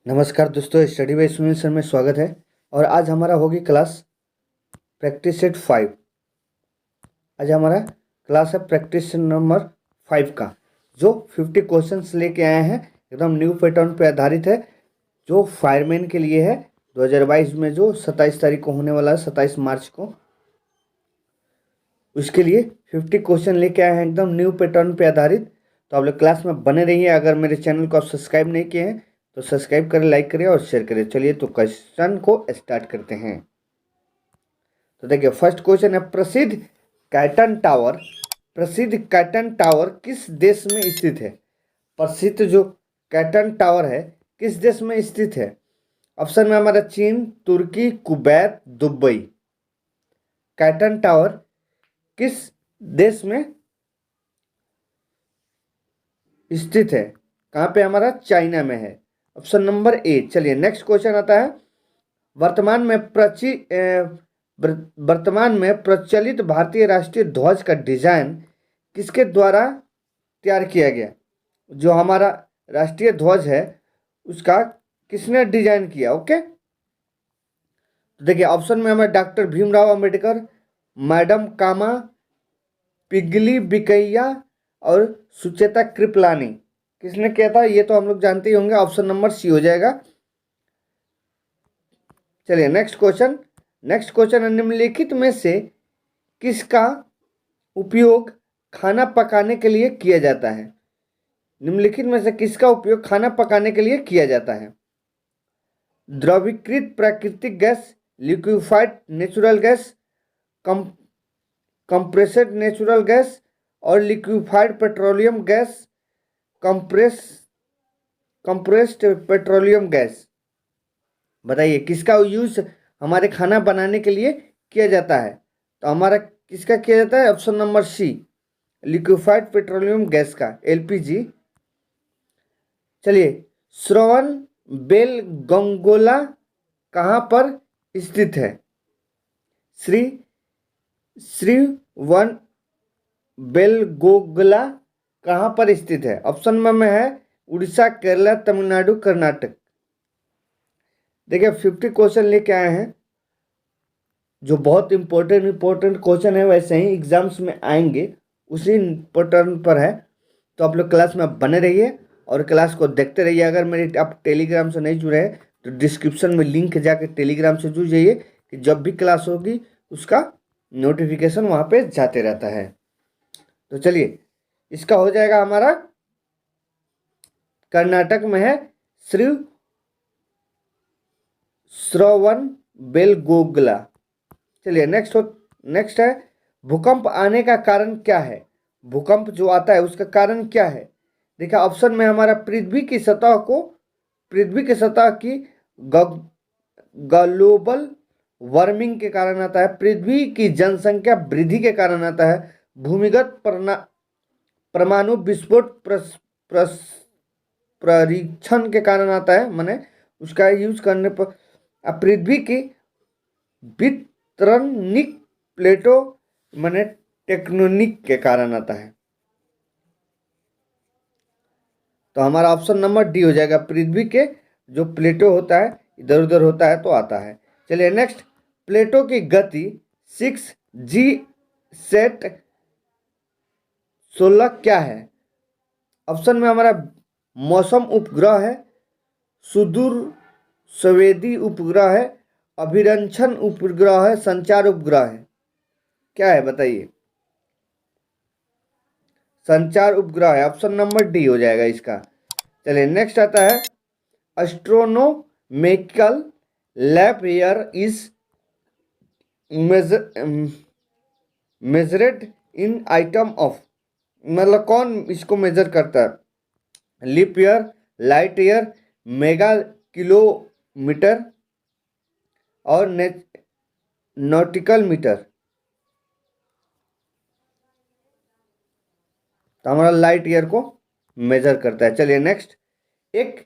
नमस्कार दोस्तों, study bye Sunil sir में स्वागत है। और आज हमारा होगी क्लास प्रैक्टिस सेट 5। आज हमारा क्लास है प्रैक्टिस नंबर 5 का, जो 50 क्वेश्चंस लेके आए हैं। एकदम न्यू पैटर्न पे आधारित है, जो फायरमैन के लिए है 2022 में, जो 27 तारीख को होने वाला है, 27 मार्च को। उसके लिए 50 क्वेश्चन लेके आए हैं, एकदम न्यू पैटर्न पे आधारित। तो आप लोग क्लास में बने रहिए। अगर मेरे चैनल को आप सब्सक्राइब नहीं किए हैं तो सब्सक्राइब करें, लाइक करें और शेयर करें। चलिए तो क्वेश्चन को स्टार्ट करते हैं। तो देखिए, फर्स्ट क्वेश्चन है, प्रसिद्ध कैटन टावर किस देश में स्थित है? प्रसिद्ध जो कैटन टावर है किस देश में स्थित है? ऑप्शन में हमारा चीन, तुर्की, कुवैत, दुबई। कैटन टावर किस देश में स्थित है? कहाँ पे? हमारा चाइना में है। Option number A. चलिए नेक्स्ट क्वेश्चन आता है, वर्तमान में प्रचलित भारतीय राष्ट्रीय ध्वज का डिजाइन किसके द्वारा तैयार किया गया? जो हमारा राष्ट्रीय ध्वज है उसका किसने डिजाइन किया? ओके, तो देखिए ऑप्शन में हमें डॉक्टर भीमराव अंबेडकर, मैडम कामा पिगली बिकैया और सुचेता कृपलानी। किसने किया था ये तो हम लोग जानते ही होंगे। ऑप्शन नंबर सी हो जाएगा। चलिए नेक्स्ट क्वेश्चन है, निम्नलिखित में से किसका उपयोग खाना पकाने के लिए किया जाता है? निम्नलिखित में से किसका उपयोग खाना पकाने के लिए किया जाता है? द्रवीकृत प्राकृतिक गैस, liquefied natural gas, compressed natural gas और liquefied petroleum gas, compressed petroleum gas. बताइए किसका यूज हमारे खाना बनाने के लिए किया जाता है? तो हमारा किसका किया जाता है? Option number C, liquefied petroleum gas का, एलपीजी। चलिए, श्रवण बेलगोंगोला कहाँ पर स्थित है? श्रीवन बेलगोगला कहाँ पर स्थित है? ऑप्शन में है उड़ीसा, केरला, तमिलनाडु, कर्नाटक। देखिए 50 क्वेश्चन लेके आए हैं, जो बहुत इंपॉर्टेंट क्वेश्चन है, वैसे ही एग्जाम्स में आएंगे, उसी पैटर्न पर है। तो आप लोग क्लास में बने रहिए और क्लास को देखते रहिए। अगर मेरे आप टेलीग्राम से नहीं जुड़े हैं तो डिस्क्रिप्शन में लिंक जाके टेलीग्राम से जुड़ जाइए, कि जब भी क्लास होगी उसका नोटिफिकेशन वहाँ पे जाते रहता है। तो चलिए, इसका हो जाएगा हमारा, कर्नाटक में है श्रवण बेलगोगला। चलिए नेक्स्ट है, भूकंप आने का कारण क्या है? भूकंप जो आता है उसका कारण क्या है? देखिए ऑप्शन में हमारा पृथ्वी की सतह की ग्लोबल वार्मिंग के कारण आता है, पृथ्वी की जनसंख्या वृद्धि के कारण आता है, भूमिगत परमाणु विस्फोट परीक्षण के कारण आता है, माने उसका यूज करने पर, पृथ्वी की वितरणिक प्लेटो माने टेक्टोनिक के कारण आता है। तो हमारा ऑप्शन नंबर डी हो जाएगा, पृथ्वी के जो प्लेटो होता है इधर उधर होता है तो आता है। चलिए नेक्स्ट, प्लेटो की गति 6G सेट 16 क्या है? ऑप्शन में हमारा मौसम उपग्रह है, सुदूर संवेदी उपग्रह है, अभिरक्षण उपग्रह है, संचार उपग्रह है। क्या है बताइए? संचार उपग्रह है। ऑप्शन नंबर डी हो जाएगा इसका। चलिए नेक्स्ट आता है, astronomical leap year is measured in item of, मतलब कौन इसको मेजर करता है? Leap year, light year, mega kilometre और नॉटिकल मीटर। तो हमारा लाइट ईयर को मेजर करता है। चलिए नेक्स्ट, एक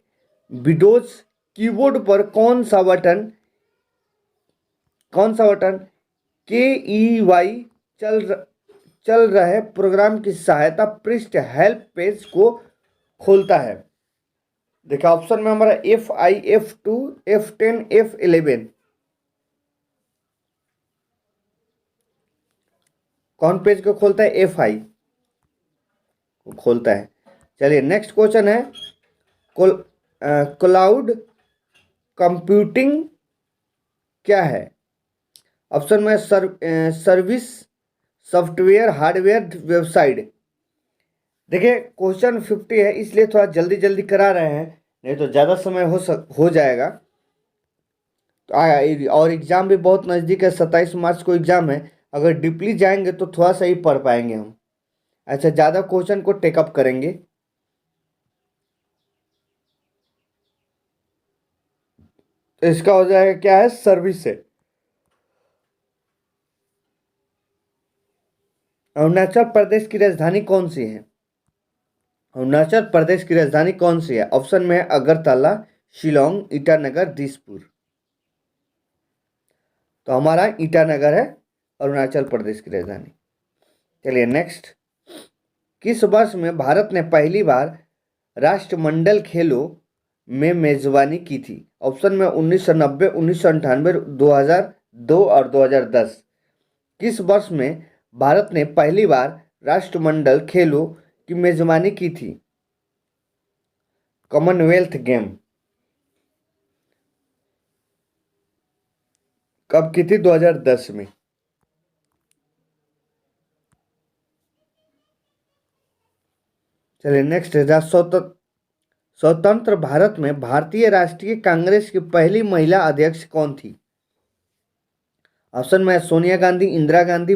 विंडोज कीबोर्ड पर कौन सा बटन KEY चल रहे प्रोग्राम की सहायता पृष्ठ हेल्प पेज को खोलता है? देखिए ऑप्शन में हमारा F5, F2, F10, F11। कौन पेज को खोलता है? F5 को खोलता है। चलिए नेक्स्ट क्वेश्चन है, क्लाउड कंप्यूटिंग क्या है? ऑप्शन में सर्विस, सॉफ्टवेयर, हार्डवेयर, वेबसाइट। देखिए क्वेश्चन 50 है, इसलिए थोड़ा जल्दी जल्दी करा रहे हैं, नहीं तो ज़्यादा समय हो जाएगा। तो और एग्ज़ाम भी बहुत नज़दीक है, 27 मार्च को एग्ज़ाम है। अगर डीपली जाएंगे तो थोड़ा सा ही पढ़ पाएंगे हम। अच्छा, ज़्यादा क्वेश्चन को टेकअप करेंगे। तो इसका हो जाएगा क्या है? सर्विस है। अरुणाचल प्रदेश की राजधानी कौन सी है? अरुणाचल प्रदेश की राजधानी कौन सी है? ऑप्शन में है अगरतला, शिलोंग, ईटानगर, दिसपुर। तो हमारा ईटानगर है अरुणाचल प्रदेश की राजधानी। चलिए नेक्स्ट, किस वर्ष में भारत ने पहली बार राष्ट्रमंडल खेलों में मेजबानी की थी? ऑप्शन में 1990, 1998, 2002 और 2010। किस वर्ष में भारत ने पहली बार राष्ट्रमंडल खेलों की मेजबानी की थी? कॉमनवेल्थ गेम कब की थी? 2010 में। चलिए नेक्स्ट है, स्वतंत्र भारत में भारतीय राष्ट्रीय कांग्रेस की पहली महिला अध्यक्ष कौन थी? ऑप्शन में सोनिया गांधी, इंदिरा गांधी,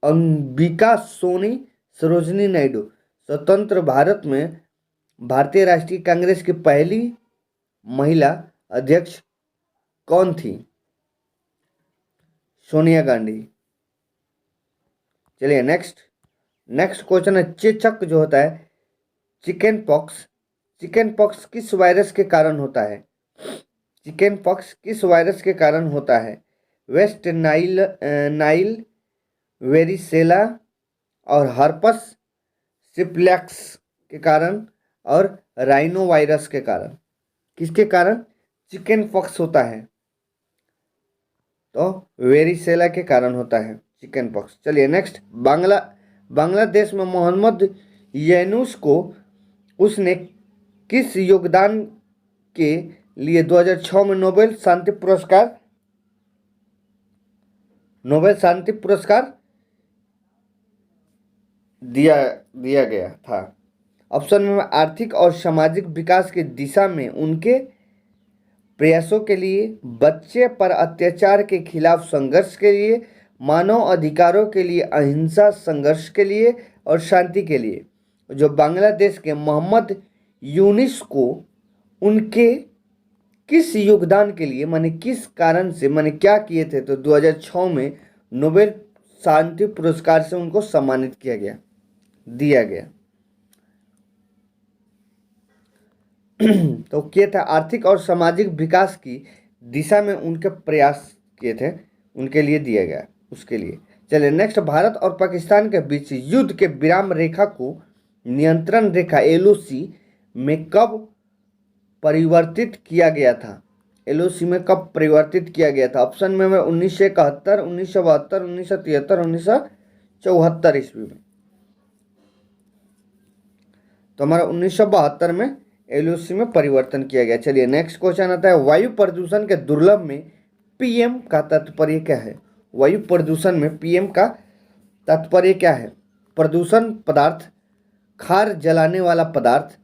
अंबिका सोनी, सरोजिनी नायडू। स्वतंत्र भारत में भारतीय राष्ट्रीय कांग्रेस की पहली महिला अध्यक्ष कौन थी? सोनिया गांधी। चलिए नेक्स्ट क्वेश्चन है, चेचक जो होता है, चिकन पॉक्स किस वायरस के कारण होता है? चिकन पॉक्स किस वायरस के कारण होता है? वेस्ट नाइल, वेरिसेला और हर्पस सिप्लेक्स के कारण और राइनो वायरस के कारण। किसके कारण चिकन पॉक्स होता है? तो वेरिसेला के कारण होता है चिकन पॉक्स। चलिए नेक्स्ट, बांग्लादेश में मोहम्मद यूनुस को उसने किस योगदान के लिए 2006 में नोबेल शांति पुरस्कार दिया गया था? ऑप्शन में आर्थिक और सामाजिक विकास की दिशा में उनके प्रयासों के लिए, बच्चे पर अत्याचार के खिलाफ संघर्ष के लिए, मानव अधिकारों के लिए अहिंसा संघर्ष के लिए और शांति के लिए। जो बांग्लादेश के मोहम्मद यूनुस को उनके किस योगदान के लिए, माने किस कारण से, माने क्या किए थे, तो 2006 में नोबेल शांति पुरस्कार से उनको सम्मानित दिया गया। तो किए थे आर्थिक और सामाजिक विकास की दिशा में उनके प्रयास किए थे, उनके लिए दिया गया, उसके लिए। चलिए नेक्स्ट, भारत और पाकिस्तान के बीच युद्ध के विराम रेखा को नियंत्रण रेखा LOC में कब परिवर्तित किया गया था? LOC में कब परिवर्तित किया गया था? ऑप्शन में 1971, 1972, 1973, 1974 ईस्वी में। तो हमारा 1972 में LOC में परिवर्तन किया गया। चलिए नेक्स्ट क्वेश्चन आता है, वायु प्रदूषण के दुर्लभ में PM का तात्पर्य क्या है? वायु प्रदूषण में PM का तात्पर्य क्या है? प्रदूषण पदार्थ, खार जलाने वाला पदार्थ,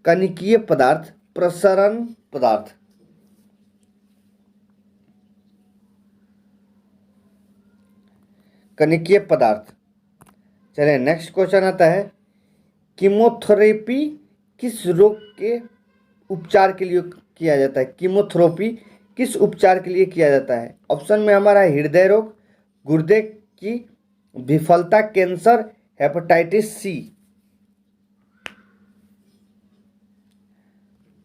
कणिकीय पदार्थ, प्रसरण पदार्थ। कणिकीय पदार्थ। चलिए नेक्स्ट क्वेश्चन आता है, कीमोथेरेपी किस रोग के उपचार के लिए किया जाता है? कीमोथेरेपी किस उपचार के लिए किया जाता है? ऑप्शन में हमारा हृदय रोग, गुर्दे की विफलता, कैंसर, हेपेटाइटिस C।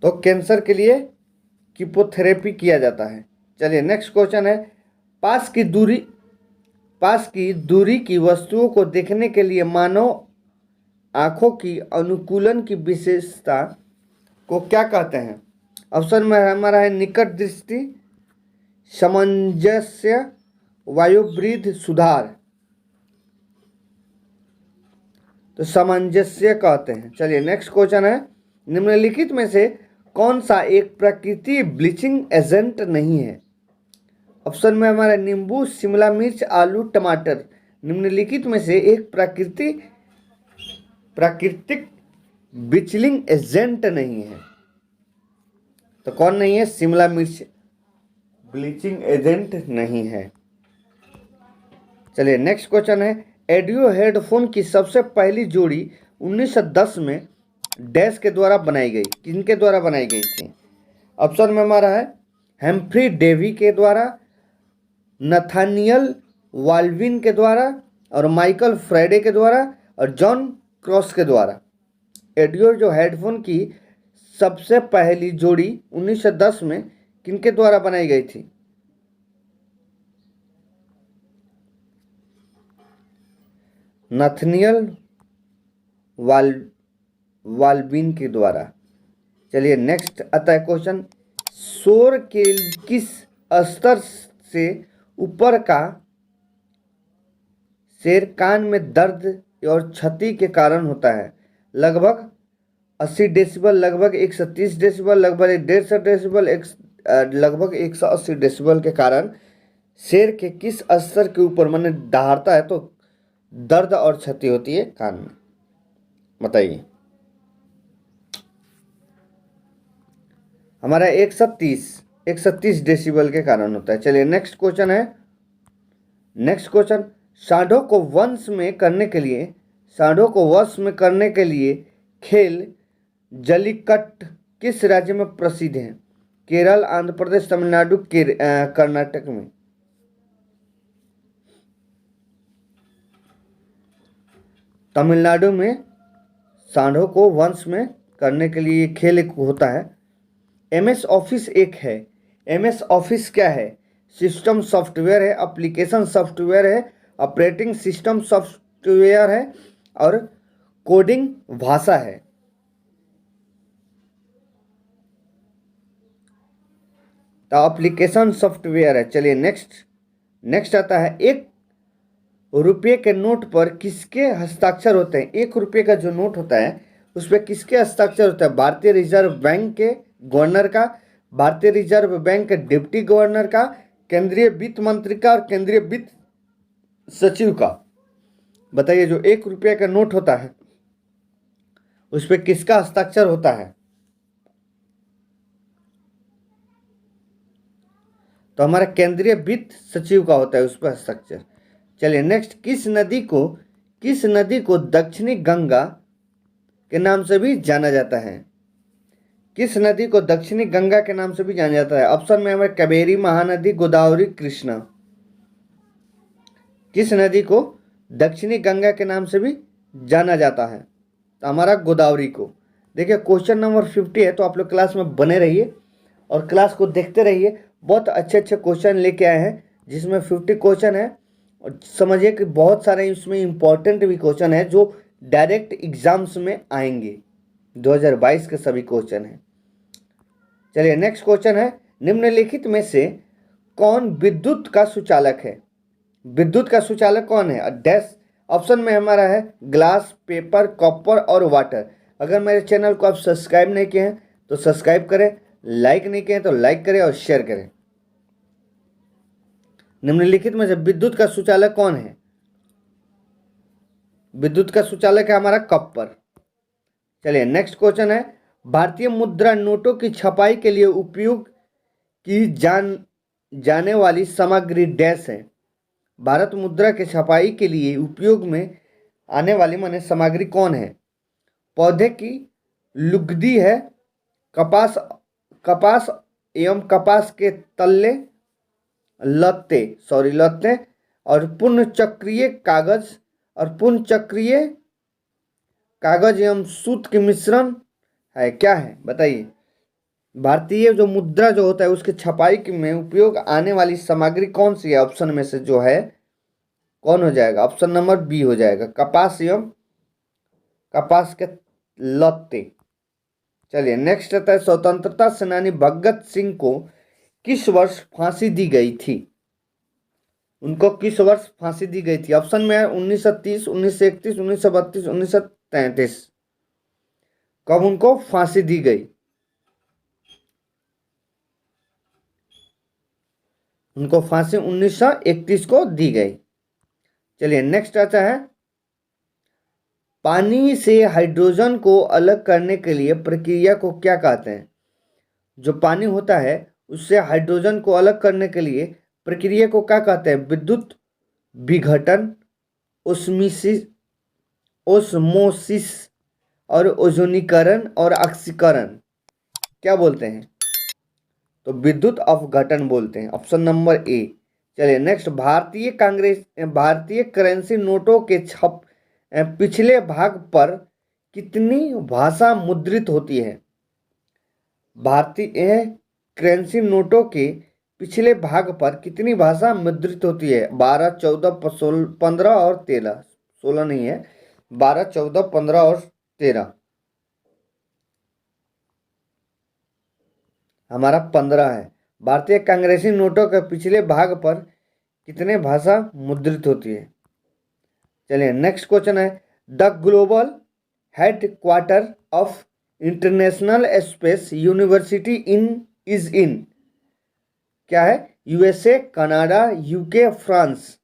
तो कैंसर के लिए कीमोथेरेपी किया जाता है। चलिए नेक्स्ट क्वेश्चन है, पास की दूरी की वस्तुओं को देखने के लिए मानव आँखों की अनुकूलन की विशेषता को क्या कहते हैं? ऑप्शन में हमारा है निकट दृष्टि, सामंजस्य, वायुवृद्ध सुधार। तो सामंजस्य कहते हैं। चलिए नेक्स्ट क्वेश्चन है, निम्नलिखित में से कौन सा एक प्राकृतिक ब्लीचिंग एजेंट नहीं है? ऑप्शन में हमारा नींबू, शिमला मिर्च, आलू, टमाटर। निम्नलिखित में से एक प्राकृतिक ब्लीचिंग एजेंट नहीं है, तो कौन नहीं है? शिमला मिर्च ब्लीचिंग एजेंट नहीं है। चलिए नेक्स्ट क्वेश्चन है, ऑडियो हेडफोन की सबसे पहली जोड़ी 1910 में डैश के द्वारा बनाई गई, किनके द्वारा बनाई गई थी? ऑप्शन में हमारा है हेम्फ्री डेवी के द्वारा, नथानियल वाल्विन के द्वारा, और माइकल फ्राइडे के द्वारा, और जॉन क्रॉस के द्वारा। ऑडियो जो हेडफोन की सबसे पहली जोड़ी 1910 में किनके द्वारा बनाई गई थी? नथनियल वाल्विन के द्वारा। चलिए नेक्स्ट आता है क्वेश्चन, शोर के किस स्तर से ऊपर का शेर कान में दर्द और क्षति के कारण होता है? लगभग 80 डेसिबल, लगभग 130 डेसिबल, लगभग 150 डेसिबल, लगभग 180 डेसिबल के कारण शेर के किस स्तर के ऊपर माने दहाड़ता है तो दर्द और क्षति होती है कान में? बताइए। हमारा 130 डेसिबल के कारण होता है। चलिए नेक्स्ट क्वेश्चन है, नेक्स्ट क्वेश्चन, सांडों को वश में करने के लिए खेल जल्लीकट्टू किस राज्य में प्रसिद्ध है? केरल, आंध्र प्रदेश, तमिलनाडु, कर्नाटक में। तमिलनाडु में सांडों को वंश में करने के लिए खेल एक होता है। MS ऑफिस एक है। MS ऑफिस क्या है? सिस्टम सॉफ्टवेयर है, एप्लीकेशन सॉफ्टवेयर है, ऑपरेटिंग सिस्टम सॉफ्टवेयर है, और कोडिंग भाषा है। तो एप्लीकेशन सॉफ्टवेयर है। चलिए नेक्स्ट आता है, 1 रुपये के नोट पर किसके हस्ताक्षर होते हैं? 1 रुपये का जो नोट होता है उस पर किसके हस्ताक्षर होता है? भारतीय रिजर्व बैंक के गवर्नर का, भारतीय रिजर्व बैंक के डिप्टी गवर्नर का, केंद्रीय वित्त मंत्री का, और केंद्रीय वित्त सचिव का। बताइए, जो 1 रुपये का नोट होता है उस पर किसका हस्ताक्षर होता है? तो हमारा केंद्रीय वित्त सचिव का होता है उस पर हस्ताक्षर। चलिए नेक्स्ट, किस नदी को दक्षिणी गंगा के नाम से भी जाना जाता है? किस नदी को दक्षिणी गंगा के नाम से भी जाना जाता है? ऑप्शन में हमारे कावेरी, महानदी, गोदावरी, कृष्णा। किस नदी को दक्षिणी गंगा के नाम से भी जाना जाता है? तो हमारा गोदावरी को। देखिए क्वेश्चन नंबर 50 है, तो आप लोग क्लास में बने रहिए और क्लास को देखते रहिए। बहुत अच्छे क्वेश्चन लेके आए हैं जिसमें 50 क्वेश्चन है, और समझिए कि बहुत सारे इसमें इंपॉर्टेंट भी क्वेश्चन है जो डायरेक्ट एग्जाम्स में आएंगे। 2022 के सभी क्वेश्चन हैं। चलिए नेक्स्ट क्वेश्चन है, निम्नलिखित में से कौन विद्युत का सुचालक है? विद्युत का सुचालक कौन है? डैश। ऑप्शन में हमारा है ग्लास, पेपर, कॉपर और वाटर। अगर मेरे चैनल को आप सब्सक्राइब नहीं किए हैं तो सब्सक्राइब करें, लाइक नहीं किए तो लाइक करें और शेयर करें। निम्नलिखित में से विद्युत का सुचालक कौन है? विद्युत का सुचालक है हमारा कॉपर। चलिए नेक्स्ट क्वेश्चन है, भारतीय मुद्रा नोटों की छपाई के लिए उपयोग की जाने वाली सामग्री डैश है? भारत मुद्रा के छपाई के लिए उपयोग में आने वाली माने सामग्री कौन है? पौधे की लुगदी है, कपास एवं कपास के तल्ले लत्ते और पुनर्चक्रीय कागज एवं सूत के मिश्रण है। क्या है बताइए? भारतीय जो मुद्रा जो होता है उसके छपाई में उपयोग आने वाली सामग्री कौन सी है? ऑप्शन में से जो है कौन हो जाएगा? ऑप्शन नंबर बी हो जाएगा, कपास एवं कपास के लत्ते। चलिए नेक्स्ट आता है, स्वतंत्रता सेनानी भगत सिंह को किस वर्ष फांसी दी गई थी? उनको किस वर्ष फांसी दी गई थी? ऑप्शन में है 1930, 1931, 1932, 1933। कब उनको फांसी दी गई? उनको फांसी 1931 को दी गई। चलिए नेक्स्ट आता है, पानी से हाइड्रोजन को अलग करने के लिए प्रक्रिया को क्या कहते हैं? जो पानी होता है उससे हाइड्रोजन को अलग करने के लिए प्रक्रिया को क्या कहते हैं? विद्युत विघटन, ओस्मोसिस ओस्मोसिस और ओजोनीकरण और ऑक्सीकरण क्या बोलते हैं? तो विद्युत अपघटन बोलते हैं, ऑप्शन नंबर ए। चलिए नेक्स्ट, भारतीय करेंसी नोटों के पिछले भाग पर कितनी भाषा मुद्रित होती है? भारतीय करेंसी नोटों के पिछले भाग पर कितनी भाषा मुद्रित होती है? 12, 14, 15 और 13। 16 नहीं है, 12, 14, 15 और 13। हमारा 15 है। भारतीय कांग्रेसी नोटों के पिछले भाग पर कितने भाषा मुद्रित होती है? चलिए नेक्स्ट क्वेश्चन है, the global headquarter of international space university in क्या है? USA, Canada, UK, France.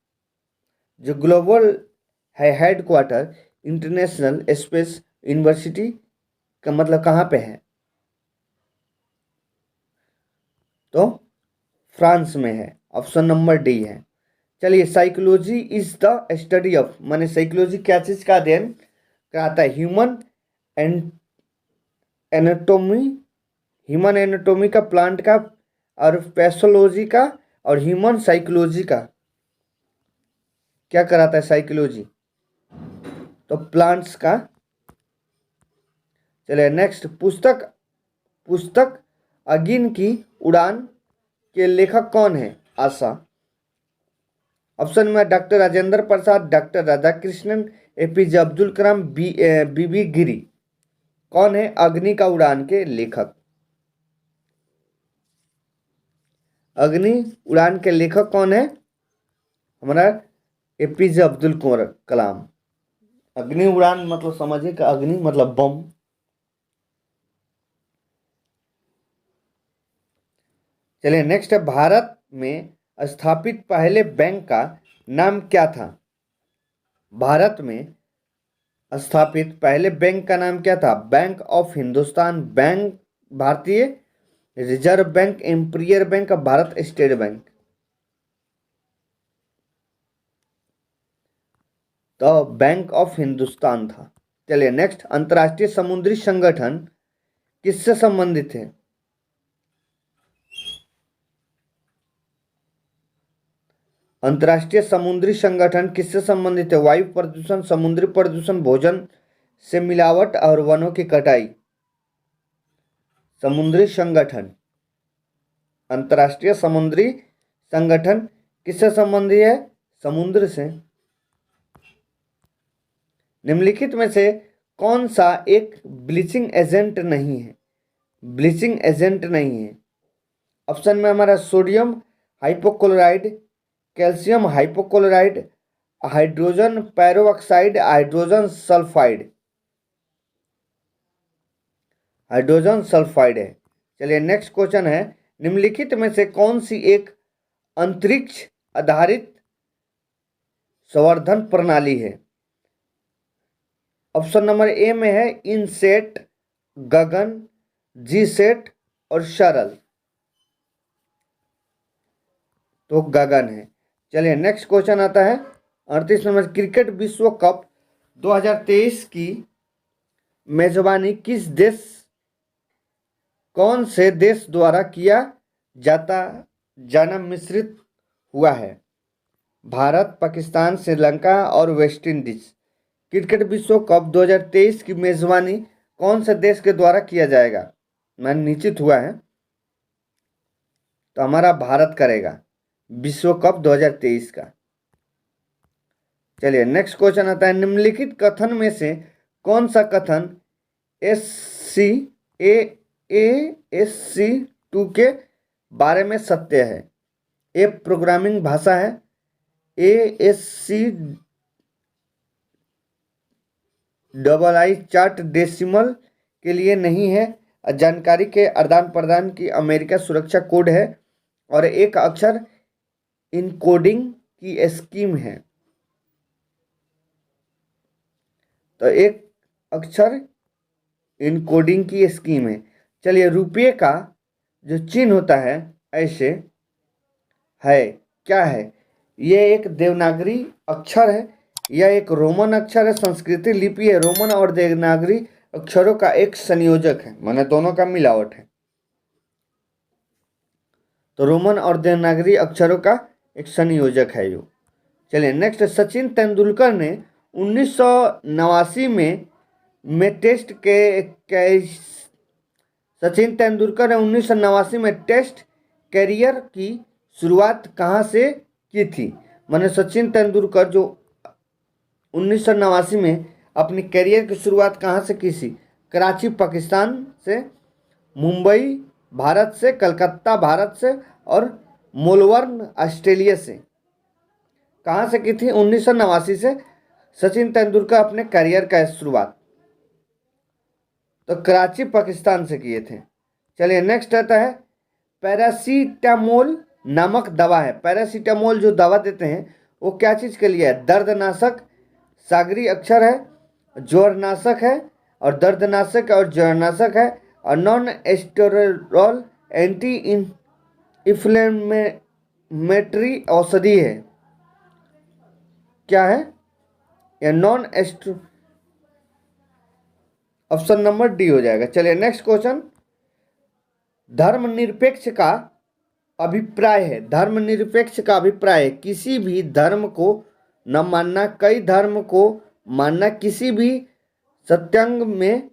जो ग्लोबल है headquarter international space university का मतलब कहाँ पे है? तो फ्रांस में है, ऑप्शन नंबर डी है। चलिए, psychology is the study of, माने साइकोलॉजी क्या चीज का अध्ययन कराता है? ह्यूमन एनाटोमी, ह्यूमन एनाटोमी का, प्लांट का, और पैथोलॉजी का, और ह्यूमन साइकोलॉजी का क्या कराता है? साइकोलॉजी तो प्लांट्स का। चलिए नेक्स्ट, पुस्तक अगिन की उड़ान के लेखक कौन है? आशा। ऑप्शन में doctor Rajendra Prasad, doctor Radhakrishnan, APJ Abdul Kalam, बीबी गिरी। कौन है अग्नि का उड़ान के लेखक? अग्नि उड़ान के लेखक कौन है? हमारा एपीजे अब्दुल कलाम। अग्नि उड़ान मतलब समझिए कि अग्नि मतलब बम। चलिए नेक्स्ट है, भारत में स्थापित पहले बैंक का नाम क्या था? भारत में स्थापित पहले बैंक का नाम क्या था? बैंक ऑफ हिंदुस्तान, बैंक भारतीय reserve bank, imperial bank, Bharat state bank. तो बैंक ऑफ हिंदुस्तान था। चलिए नेक्स्ट, अंतर्राष्ट्रीय समुद्री संगठन किससे संबंधित है? अंतर्राष्ट्रीय समुद्री संगठन किससे संबंधित है? वायु प्रदूषण, समुद्री प्रदूषण, भोजन से मिलावट और वनों की कटाई। समुद्री संगठन, अंतर्राष्ट्रीय समुद्री संगठन किससे संबंधित है? समुद्र से। निम्नलिखित में से कौन सा एक ब्लीचिंग एजेंट नहीं है? ब्लीचिंग एजेंट नहीं है। ऑप्शन में हमारा sodium hypochlorite, calcium hypochlorite, hydrogen peroxide, hydrogen sulphide. Hydrogen sulphide है। चलिए नेक्स्ट क्वेश्चन है, निम्नलिखित में से कौन सी एक अंतरिक्ष आधारित संवर्धन प्रणाली है? ऑप्शन नंबर ए में है इनसेट, गगन, जीसेट और सरल। तो गगन है। चलिए नेक्स्ट क्वेश्चन आता है 38 नंबर, क्रिकेट विश्व कप 2023 की मेजबानी कौन से देश द्वारा किया जाना मिश्रित हुआ है? भारत, पाकिस्तान, श्रीलंका और वेस्ट इंडीज। क्रिकेट विश्व कप 2023 की मेजबानी कौन से देश के द्वारा किया जाएगा, मान निश्चित हुआ है? तो हमारा भारत करेगा विश्व कप 2023 का। चलिए नेक्स्ट क्वेश्चन आता है, निम्नलिखित कथन में से कौन सा कथन ASC II के बारे में सत्य है? ए प्रोग्रामिंग भाषा है, ASCII चार्ट डेसिमल के लिए नहीं है, जानकारी के आदान प्रदान की अमेरिका सुरक्षा कोड है, और एक अक्षर इनकोडिंग की स्कीम है। तो एक अक्षर इनकोडिंग की स्कीम है। चलिए, रुपये का जो चिन्ह होता है ऐसे है, क्या है? ये एक देवनागरी अक्षर है, यह एक रोमन अक्षर है, संस्कृत लिपि है, रोमन और देवनागरी अक्षरों का एक संयोजक है, माने दोनों का मिलावट है। तो रोमन और देवनागरी अक्षरों का एक संयोजक है यो। चलिए नेक्स्ट, सचिन तेंदुलकर ने 1989 में टेस्ट के सचिन तेंदुलकर ने 1989 में टेस्ट करियर की शुरुआत कहाँ से की थी? माने सचिन तेंदुलकर जो 1989 में अपनी करियर की शुरुआत कहाँ से की थी? कराची पाकिस्तान से, मुंबई भारत से, कलकत्ता भारत से, और मेलबर्न ऑस्ट्रेलिया से। कहाँ से की थी? 1989 से सचिन तेंदुलकर अपने करियर का शुरुआत तो कराची पाकिस्तान से किए थे। चलिए नेक्स्ट आता है, पैरासीटामोल नामक दवा है। पैरासीटामोल जो दवा देते हैं वो क्या चीज़ के लिए है? दर्दनाशक, सागरी अक्षर है, ज्वरनाशक है, और दर्दनाशक और ज्वरनाशक है, और नॉन स्टेरॉयडल एंटी इन्फ्लेमेटरी औषधि है। क्या है? या non astro, option number D हो जाएगा। चलिए नेक्स्ट क्वेश्चन, धर्मनिरपेक्ष का अभिप्राय है। धर्मनिरपेक्ष का अभिप्राय है किसी भी धर्म को न मानना, कई धर्म को मानना, किसी भी सत्संग में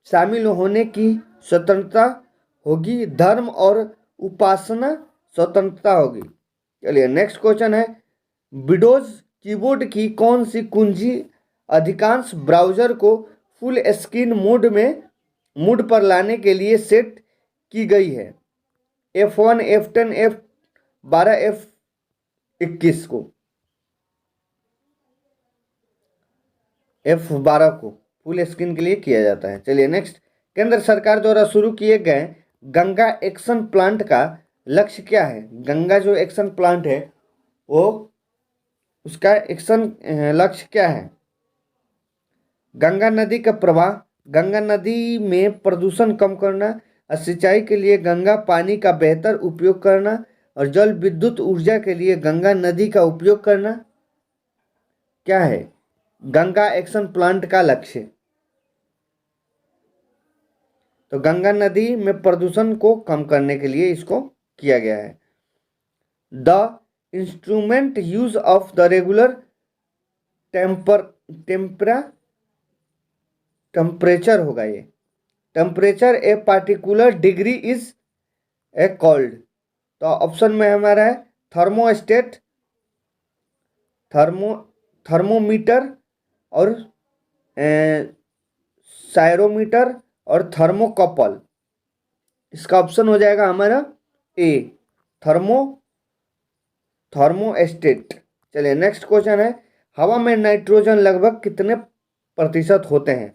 शामिल होने की स्वतंत्रता होगी, धर्म और उपासना स्वतंत्रता होगी। चलिए नेक्स्ट क्वेश्चन है, विंडोज कीबोर्ड की कौन सी कुंजी अधिकांश ब्राउज़र को फुल स्क्रीन मोड पर लाने के लिए सेट की गई है? F1, F10, F12, F21 को, F12 को फुल स्क्रीन के लिए किया जाता है। चलिए नेक्स्ट, केंद्र सरकार द्वारा शुरू किए गए गंगा एक्शन प्लांट का लक्ष्य क्या है? गंगा जो एक्शन प्लांट है वो उसका एक्शन लक्ष्य क्या है? गंगा नदी का प्रवाह, गंगा नदी में प्रदूषण कम करना, सिंचाई के लिए गंगा पानी का बेहतर उपयोग करना, और जल विद्युत ऊर्जा के लिए गंगा नदी का उपयोग करना। क्या है गंगा एक्शन प्लांट का लक्ष्य? तो गंगा नदी में प्रदूषण को कम करने के लिए इसको किया गया है। The instrument use of the regular temperature होगा ये। Temperature a particular degree is a called. तो ऑप्शन में हमारा है थर्मोस्टेट, थर्मोमीटर, और सायरोमीटर, और थर्मोकपल। इसका ऑप्शन हो जाएगा हमारा ए, थर्मोस्टेट। चलिए नेक्स्ट क्वेश्चन है, हवा में नाइट्रोजन लगभग कितने प्रतिशत होते हैं?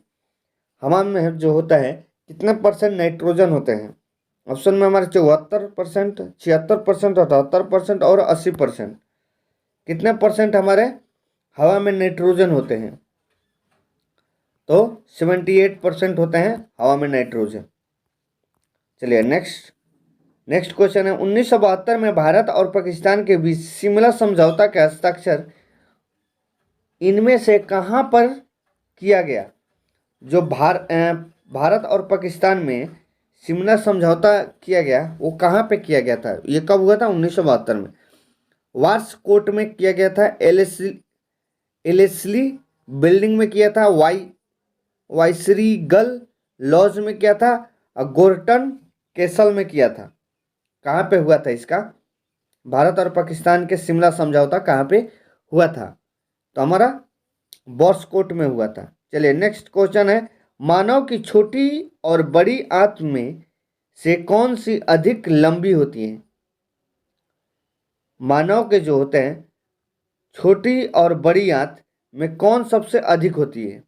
हवा में जो होता है कितने परसेंट नाइट्रोजन होते हैं? ऑप्शन में हमारे 74%, 76%, 78% और 80%। कितने परसेंट हमारे हवा में नाइट्रोजन होते हैं? तो 78% होते हैं हवा में नाइट्रोजन। चलिए नेक्स्ट क्वेश्चन है, 1972 में भारत और पाकिस्तान के बीच शिमला समझौता का हस्ताक्षर इनमें से कहाँ पर किया गया? जो भारत और पाकिस्तान में शिमला समझौता किया गया वो कहाँ पे किया गया था? ये कब हुआ था? 1972 में। वार्स कोर्ट में किया गया था, एलेस्ली बिल्डिंग में किया था, वाइसरीगल लॉज में किया था, और गोर्टन कैसल में किया था। कहाँ पे हुआ था इसका? भारत और पाकिस्तान के शिमला समझौता कहाँ पे हुआ था? तो हमारा बॉस्कोट में हुआ था। चलिए नेक्स्ट क्वेश्चन है, मानव की छोटी और बड़ी आंत में से कौन सी अधिक लंबी होती है? मानव के जो होते हैं छोटी और बड़ी आंत में कौन सबसे अधिक होती है?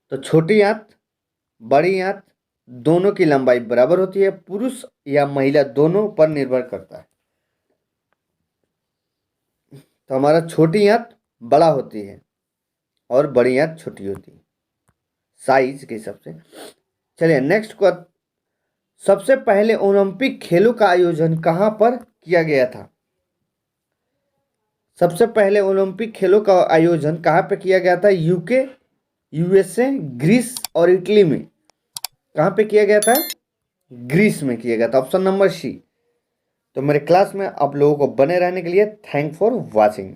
तो छोटी आंत, बड़ी आंत, दोनों की लंबाई बराबर होती है, पुरुष या महिला दोनों पर निर्भर करता है। तो हमारा छोटी आंत बड़ा होती है और बड़ी आंत छोटी होती है साइज के हिसाब से। चलिए नेक्स्ट को, सबसे पहले ओलंपिक खेलों का आयोजन कहां पर किया गया था? सबसे पहले ओलंपिक खेलों का आयोजन कहां पर किया गया था? यूके, यूएसए, ग्रीस और इटली में। कहां पे किया गया था? ग्रीस में किया गया था, ऑप्शन नंबर सी। तो मेरे क्लास में आप लोगों को बने रहने के लिए थैंक फॉर वॉचिंग।